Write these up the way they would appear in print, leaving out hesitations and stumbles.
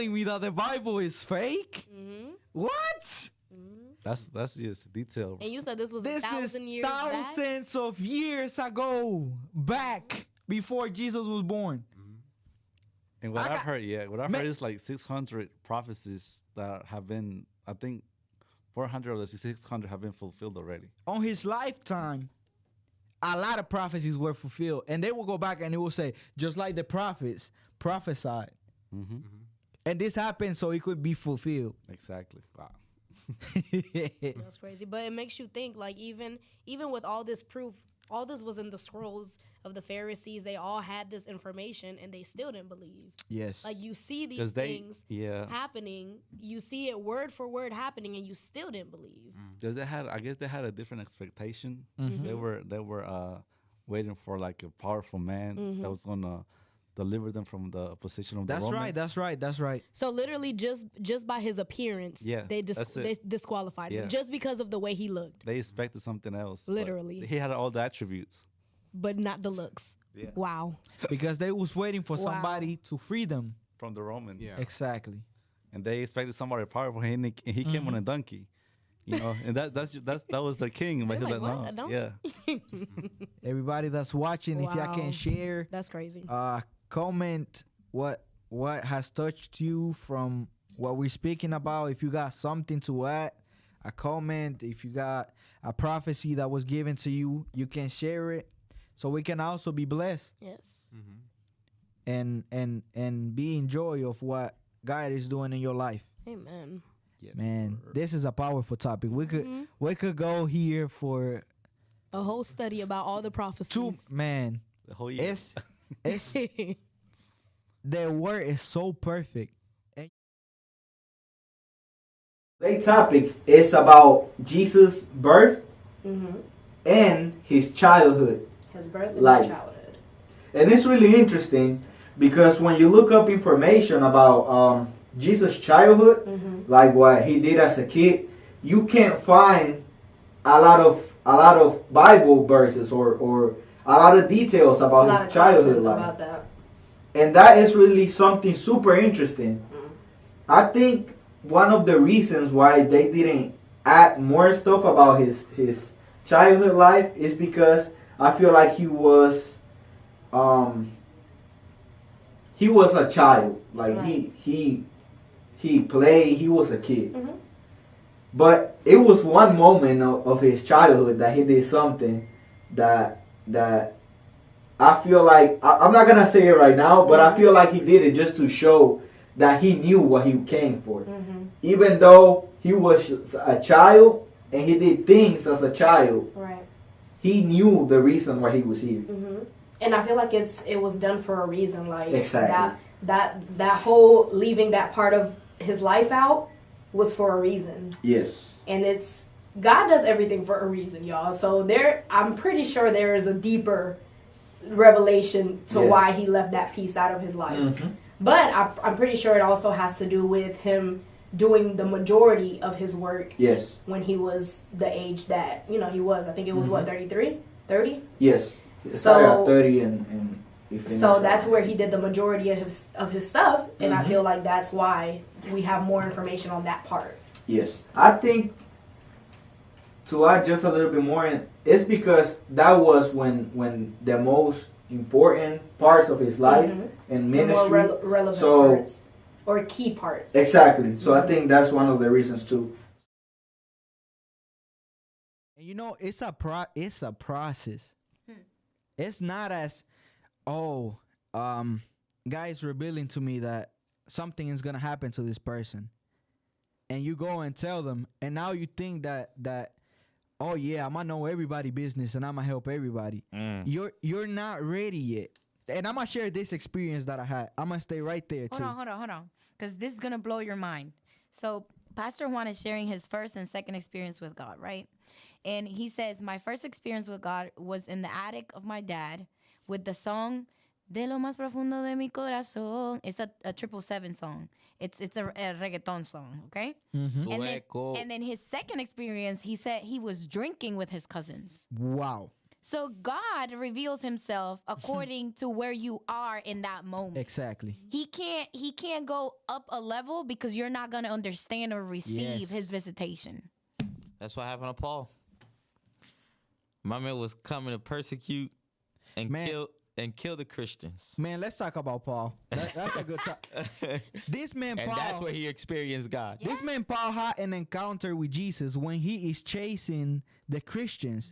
telling me that the Bible is fake? What? That's just detail. And you said this was This is 1,000 years back? thousands of years ago, back before Jesus was born. And what I've heard, what I've Man- heard is like 600 prophecies that have been, I think, 400 of the 600 have been fulfilled already. On his lifetime, a lot of prophecies were fulfilled. And they will go back and they will say, just like the prophets prophesied. And this happened so it could be fulfilled. Exactly. Wow. That's crazy. But it makes you think, like, even with all this proof, all this was in the scrolls of the Pharisees. They all had this information and they still didn't believe. Yes. Like, you see these things happening. You see it word for word happening and you still didn't believe. Because I guess they had a different expectation. They were waiting for like a powerful man that was gonna deliver them from the position of the Romans. That's right. So literally just by his appearance, they disqualified him just because of the way he looked. They expected something else. Literally. He had all the attributes. But not the looks. Yeah. Wow. Because they was waiting for somebody to free them. From the Romans. Yeah. Exactly. And they expected somebody powerful, and he came on a donkey. You know, and that was their king. But They're he's like, like, what? no, A yeah. Everybody that's watching, if y'all can share, That's crazy. comment what has touched you from what we're speaking about. If you got something to add, a comment. If you got a prophecy that was given to you, you can share it, so we can also be blessed Yes. and be in joy of what God is doing in your life. Amen. Yes, Man, sir. this is a powerful topic. We could go here for A whole study about all the prophecies. The whole year. It's the word is so perfect. The topic is about Jesus' birth and his childhood. His birth and Life. his childhood. And it's really interesting because when you look up information about Jesus' childhood, like what he did as a kid, you can't find a lot of Bible verses or a lot of details about his childhood life. About that. And that is really something super interesting. I think one of the reasons why they didn't add more stuff about his childhood life is because I feel like he was a child. Like he played, he was a kid. But it was one moment of his childhood that he did something that I feel like, I'm not going to say it right now, but I feel like he did it just to show that he knew what he came for. Even though he was a child and he did things as a child, he knew the reason why he was here. And I feel like it was done for a reason. Like Exactly. that whole leaving that part of his life out was for a reason. Yes. And it's God does everything for a reason, y'all. So I'm pretty sure there is a deeper revelation to why he left that piece out of his life. But I'm pretty sure it also has to do with him doing the majority of his work when he was the age that he was. I think it was 33, 30. Yes. It started at 30 and he finished so at- that's where he did the majority of his stuff, and I feel like that's why we have more information on that part. Yes. I think to add just a little bit more in, it's because that was when the most important parts of his life and The ministry. more relevant So- parts or key parts. Exactly. So I think that's one of the reasons too. And it's a process. It's not as guys revealing to me that something is gonna happen to this person, and you go and tell them, and now you think that oh yeah, I'm gonna know everybody business and I'm gonna help everybody. You're not ready yet. And I'm gonna share this experience that I had. I'm gonna stay right there too. Hold on. Because this is going to blow your mind. So Pastor Juan is sharing his first and second experience with God, right? And he says, my first experience with God was in the attic of my dad with the song, De lo más profundo de mi corazón. It's a 777 song. It's a reggaeton song, okay? And then his second experience, he said he was drinking with his cousins. Wow. So God reveals himself according to where you are in that moment. Exactly. He can't go up a level because you're not going to understand or receive his visitation. That's what happened to Paul. My man was coming to persecute and kill the Christians. Man, let's talk about Paul. That's a good time. This man Paul, and that's where he experienced God. This man Paul had an encounter with Jesus when he is chasing the Christians.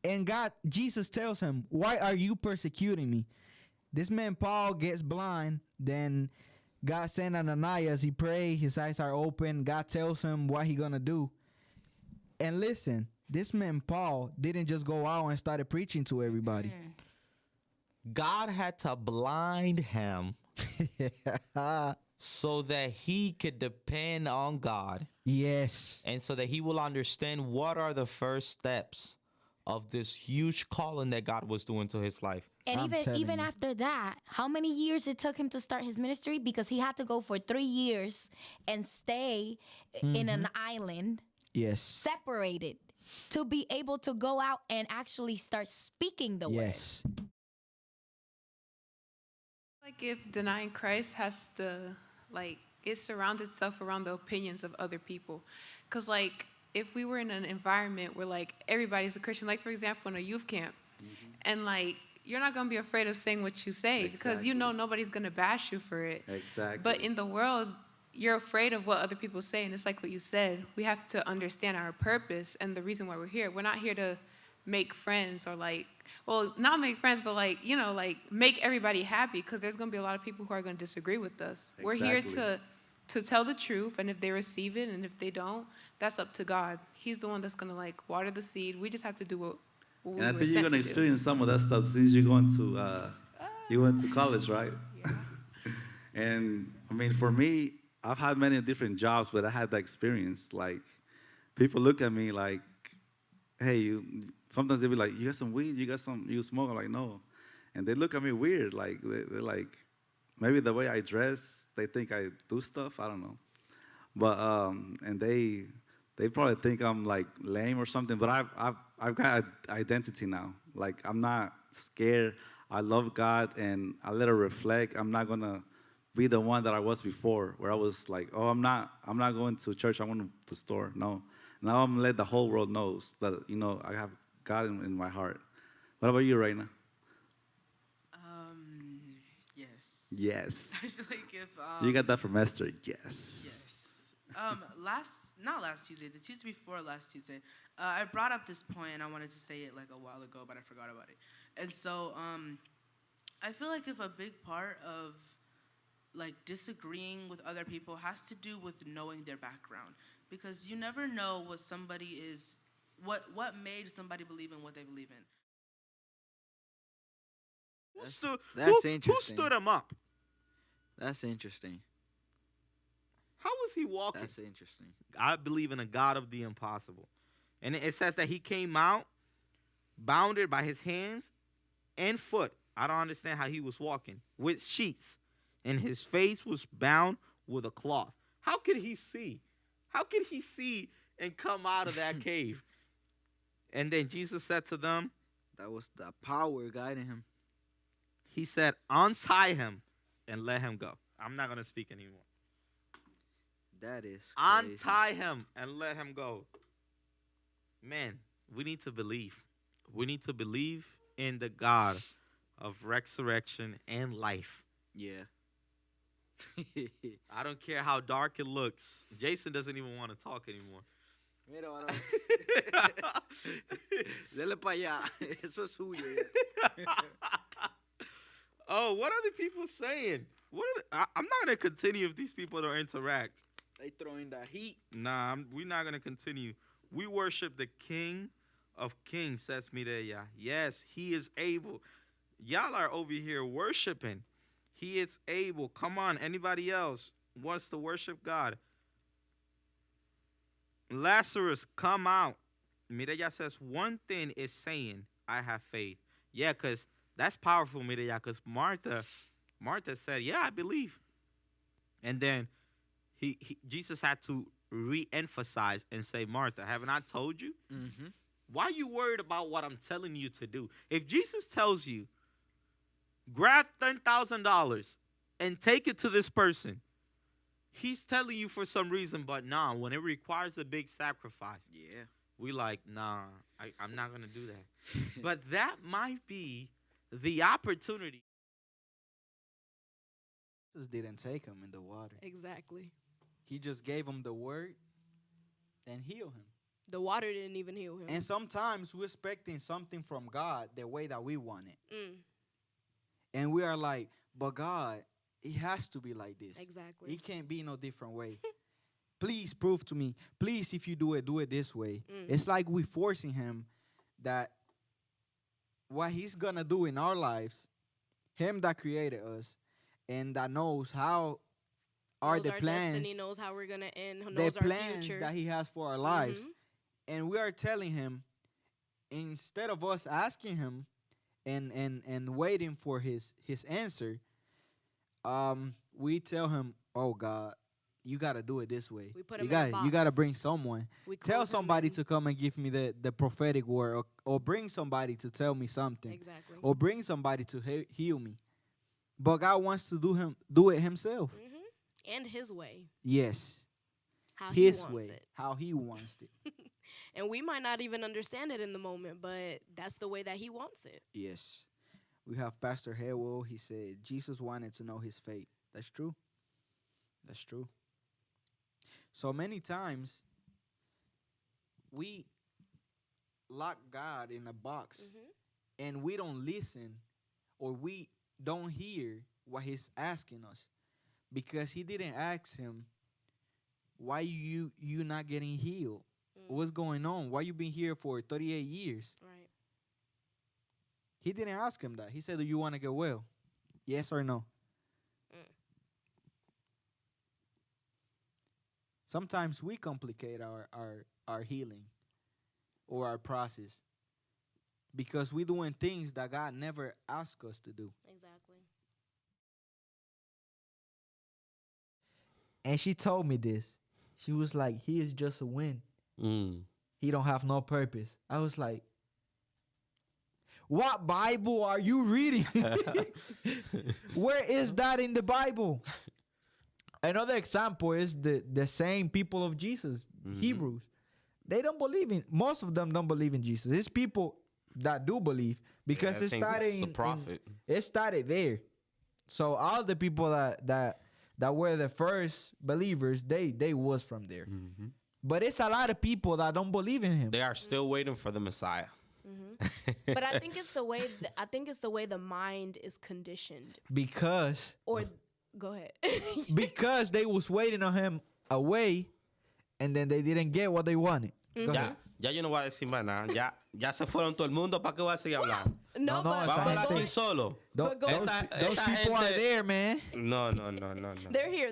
And Jesus tells him, "Why are you persecuting me?" This man Paul gets blind. Then God sent Ananias. He prayed. His eyes are open. God tells him what he gonna do. And listen, this man Paul didn't just go out and started preaching to everybody. God had to blind him so that he could depend on God. Yes. And so that he will understand what are the first steps of this huge calling that God was doing to his life. And even after that, how many years it took him to start his ministry? Because he had to go for 3 years and stay in an island. Yes. Separated to be able to go out and actually start speaking the word. Yes. Like if denying Christ has to, like, it surrounds itself around the opinions of other people. Because, like, if we were in an environment where, like, everybody's a Christian, like, for example, in a youth camp, and, like, you're not going to be afraid of saying what you say because you know nobody's going to bash you for it. Exactly. But in the world, you're afraid of what other people say, and it's like what you said. We have to understand our purpose and the reason why we're here. We're not here to make friends or, like, well, not make friends, but, like, you know, like, make everybody happy because there's going to be a lot of people who are going to disagree with us. Exactly. We're here to tell the truth, and if they receive it and if they don't, that's up to God. He's the one that's going to, like, water the seed. We just have to do what we were sent to do. And I think you're going to experience some of that stuff since you're going to, you went to college, right? Yeah. And, I mean, for me, I've had many different jobs, but I had that experience. Like, people look at me like, hey, sometimes they be like, you got some weed? You smoke? I'm like, no. And they look at me weird. Like, they're like, maybe the way I dress, they think I do stuff. I don't know. But, and they probably think I'm, like, lame or something. But I've got identity now. Like, I'm not scared. I love God, and I let it reflect. I'm not going to be the one that I was before, where I was like, oh, I'm not going to church, I'm going to the store. No. Now I'm going to let the whole world know that, you know, I have God in my heart. What about you, Reina? Yes. Yes. I feel like if you got that from Esther, yes. Yes. Not last Tuesday, the Tuesday before last Tuesday, I brought up this point and I wanted to say it like a while ago, but I forgot about it. And so I feel like if a big part of like disagreeing with other people has to do with knowing their background, because you never know what somebody is, what made somebody believe in what they believe in. That's interesting. Who stood him up? That's interesting. How was he walking? That's interesting. I believe in a God of the impossible. And it says that he came out bounded by his hands and foot. I don't understand how he was walking with sheets. And his face was bound with a cloth. How could he see? How could he see and come out of that cave? And then Jesus said to them, that was the power guiding him. He said, untie him and let him go. I'm not going to speak anymore. That is crazy. Untie him and let him go. Man, we need to believe. We need to believe in the God of resurrection and life. Yeah. I don't care how dark it looks. Jason doesn't even want to talk anymore. Mira, dele para allá. Eso es suyo. Oh, what are the people saying? I'm not going to continue if these people don't interact. They throwing the heat. Nah, we're not going to continue. We worship the King of Kings, says Mireya. Yes, he is able. Y'all are over here worshiping. He is able. Come on, anybody else wants to worship God? Lazarus, come out. Mireya says, one thing is saying, I have faith. Yeah, because that's powerful, Mireya, because Martha said, yeah, I believe. And then Jesus had to re-emphasize and say, Martha, haven't I told you? Mm-hmm. Why are you worried about what I'm telling you to do? If Jesus tells you, grab $10,000 and take it to this person, he's telling you for some reason, but nah, when it requires a big sacrifice, Yeah. we like, nah, I'm not going to do that. But that might be the opportunity. Jesus didn't take him in the water. Exactly. He just gave him the word and healed him. The water didn't even heal him. And sometimes we're expecting something from God the way that we want it. And we are like, but God, it has to be like this. Exactly. It can't be no different way. Please prove to me. Please, if you do it this way. It's like we forcing him that what he's going to do in our lives, him that created us and that knows how are the our plans, destiny, knows how we're going to end, the knows our plans future. that he has for our lives. And we are telling him, instead of us asking him and waiting for his answer, we tell him, oh God, you got to do it this way. We put You him in a got to box. bring someone. We Tell close him somebody in. to come and give me the prophetic word, or bring somebody to tell me something, Exactly. or bring somebody to heal me. But God wants to do it himself. And his way. Yes. How His he wants way. it. How he wants it. And we might not even understand it in the moment, but that's the way that he wants it. Yes. We have Pastor Hewell. He said Jesus wanted to know his fate. That's true. That's true. So many times we lock God in a box and we don't listen, or we don't hear what he's asking us, because he didn't ask him, why you not getting healed? What's going on? Why you been here for 38 years? Right. He didn't ask him that. He said, do you want to get well? Yes or no? Sometimes we complicate our healing or our process because we're doing things that God never asked us to do. Exactly. And she told me this. She was like, he is just a wind. He don't have no purpose. I was like, what Bible are you reading? Where is that in the Bible? Another example is the same people of Jesus, Hebrews. They don't believe in, most of them don't believe in Jesus. It's people that do believe, because it started a prophet. It started there. So all the people that were the first believers, they was from there. But it's a lot of people that don't believe in him. They are still waiting for the Messiah. But I think it's the way the mind is conditioned. Because Go ahead. because they was waiting on him away, and then they didn't get what they wanted. Go ahead. Ya yo no voy a decir más nada. Ya se fueron todo el mundo. ¿Para qué voy a seguir hablando? No, No, but, esa Vamos a but hablar go aquí ahead. solo. Those people are there, man. No. They're here.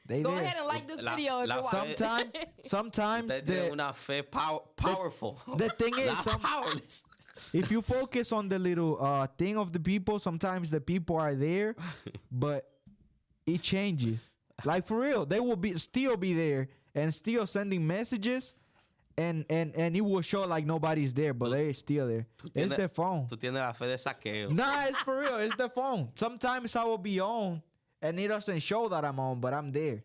They Go there. ahead and like this La- video if la you're watching. Sometimes Ustedes tienen una fe powerful. the thing is, Not powerless. if you focus on the little thing of the people, sometimes the people are there, but it changes. Like for real, they will still be there and still sending messages, and it will show like nobody's there, but they're still there. It's the phone. Tú tienes la fe de saqueo. Nah, it's for real. It's the phone. Sometimes I will be on, and it doesn't show that I'm on, but I'm there.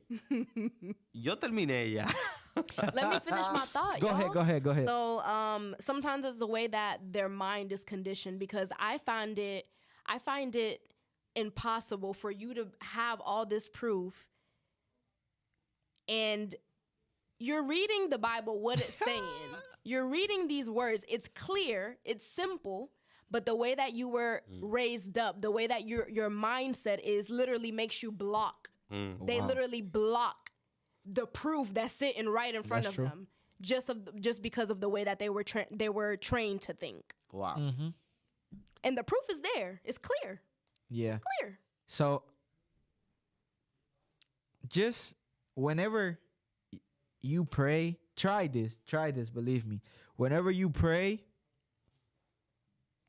Yo terminé ya. Let me finish my thought. Go ahead. So, sometimes it's the way that their mind is conditioned, because I find it impossible for you to have all this proof, and you're reading the Bible, what it's saying. You're reading these words. It's clear. It's simple. But the way that you were raised up, the way that your mindset is, literally makes you block. They literally block the proof that's sitting right in front That's of true. them, just because of the way that they were trained to think. Wow. And the proof is there. It's clear. Yeah. It's clear. So, just whenever you pray, try this, believe me. Whenever you pray,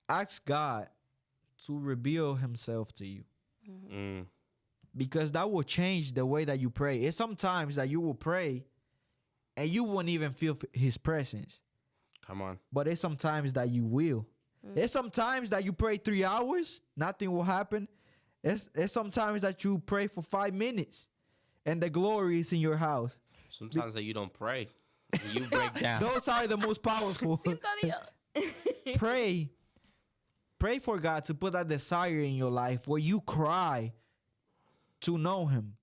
ask God to reveal himself to you. Because that will change the way that you pray. It's sometimes that you will pray and you won't even feel his presence. Come on. But it's sometimes that you will. It's sometimes that you pray 3 hours, nothing will happen. It's sometimes that you pray for 5 minutes, and the glory is in your house. Sometimes that you don't pray. You break down. Those are the most powerful. Pray for God to put that desire in your life where you cry to know Him.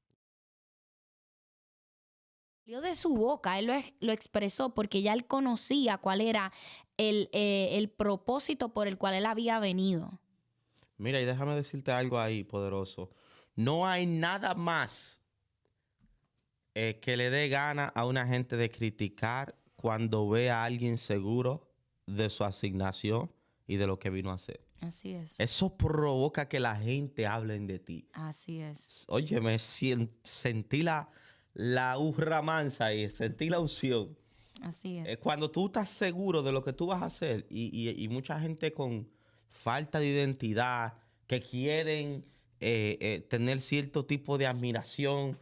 Salió de su boca, él lo expresó porque ya él conocía cuál era el propósito por el cual él había venido. Mira, y déjame decirte algo ahí, poderoso. No hay nada más que le dé gana a una gente de criticar cuando ve a alguien seguro de su asignación y de lo que vino a hacer. Así es. Eso provoca que la gente hable de ti. Así es. Oye, sentí la urra mansa y sentí la unción. Así es. Cuando tú estás seguro de lo que tú vas a hacer y mucha gente con falta de identidad que quieren tener cierto tipo de admiración,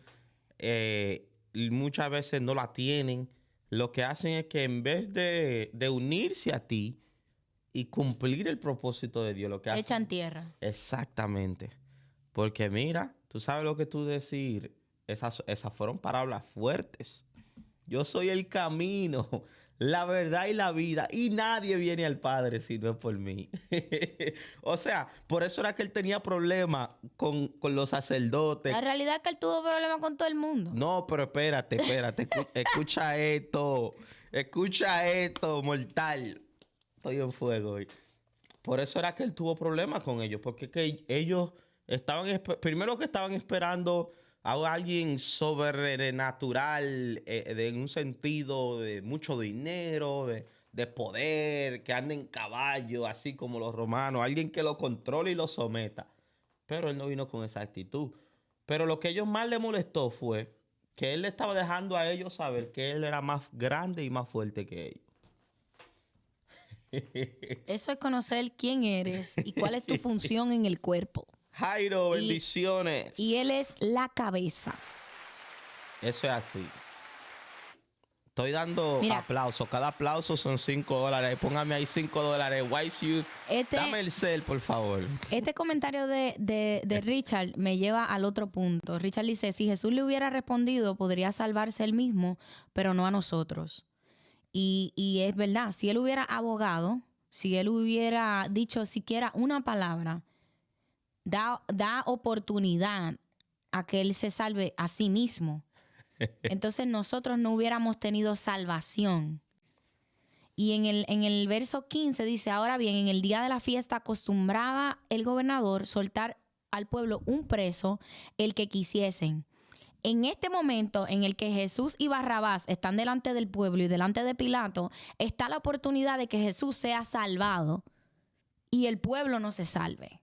y muchas veces no la tienen, lo que hacen es que en vez de unirse a ti y cumplir el propósito de Dios, lo que hacen... Echan tierra. Exactamente. Porque mira, tú sabes lo que tú decir. Esas fueron palabras fuertes. Yo soy el camino, la verdad y la vida. Y nadie viene al Padre si no es por mí. O sea, por eso era que él tenía problemas con los sacerdotes. La realidad es que él tuvo problemas con todo el mundo. No, pero espérate. Escucha esto. Escucha esto, mortal. Estoy en fuego hoy. Por eso era que él tuvo problemas con ellos. Porque que ellos estaban... Primero que estaban esperando... a alguien sobrenatural, en un sentido de mucho dinero, de poder, que ande en caballo, así como los romanos, alguien que lo controle y lo someta. Pero él no vino con esa actitud. Pero lo que a ellos más le molestó fue que él le estaba dejando a ellos saber que él era más grande y más fuerte que ellos. Eso es conocer quién eres y cuál es tu función en el cuerpo. Jairo, bendiciones. Y él es la cabeza. Eso es así. Estoy dando aplausos. Cada aplauso son $5. Póngame ahí $5. Wise Youth. Dame el cel, por favor. Este comentario de Richard me lleva al otro punto. Richard dice, si Jesús le hubiera respondido, podría salvarse él mismo, pero no a nosotros. Y es verdad, si él hubiera abogado, si él hubiera dicho siquiera una palabra, da oportunidad a que él se salve a sí mismo. Entonces nosotros no hubiéramos tenido salvación. Y en el verso 15 dice, ahora bien, en el día de la fiesta acostumbraba el gobernador soltar al pueblo un preso, el que quisiesen. En este momento en el que Jesús y Barrabás están delante del pueblo y delante de Pilato, está la oportunidad de que Jesús sea salvado y el pueblo no se salve.